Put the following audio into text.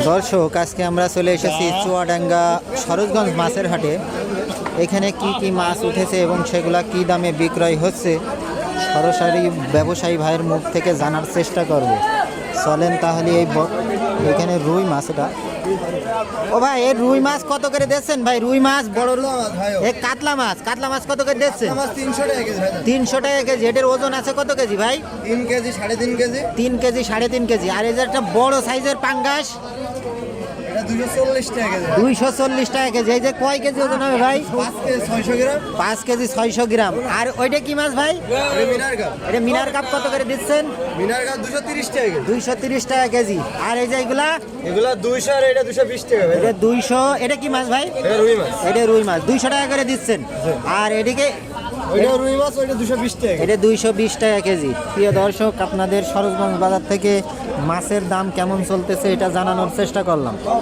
দর্শক, আজকে আমরা চলে এসেছি চুয়াডাঙ্গা সরোজগঞ্জ মাছের হাটে। এখানে কি কি মাছ উঠেছে এবং সেগুলা কি দামে বিক্রয় হচ্ছে সরাসরি ব্যবসায়ী ভাইয়ের মুখ থেকে জানার চেষ্টা করব। চলেন তাহলে এখানে রুই মাছটা। ও ভাই, এই রুই মাছ কত করে দিচ্ছেন ভাই? রুই মাছ বড় এই কাতলা মাছ কত করে দিচ্ছেন? 300 টাকা কেজি। এটার ওজন আছে কত কেজি ভাই? 3 কেজি 3.5 কেজি। 3 KG 3.5 KG. আর এই যে একটা বড় সাইজের পাঙ্গাস, 240 টাকা কেজি। 240 টাকা কেজি। এই যে কয় কেজি ওজন হবে ভাই? 5 কেজি 600 গ্রাম। 5 কেজি 600 গ্রাম। আর ওইটা কি মাছ ভাই? এটা মিনার কাপ কত করে দিচ্ছেন? মিনার কাপ 230 টাকা কেজি। 230 টাকা কেজি। আর এই যে এগুলা 200 আর এটা 220 টাকা ভাই। এটা 200। এটা কি মাছ ভাই? এটা রুই মাছ। এটা রুই মাছ 200 টাকা করে দিচ্ছেন। আর এদিকে এটা রুই মাছ, ওইটা 220 টাকা। এটা 220 টাকা কেজি। প্রিয় দর্শক, আপনাদের সরোজগঞ্জ বাজার থেকে মাছের দাম কেমন চলতেছে এটা জানানোর চেষ্টা করলাম।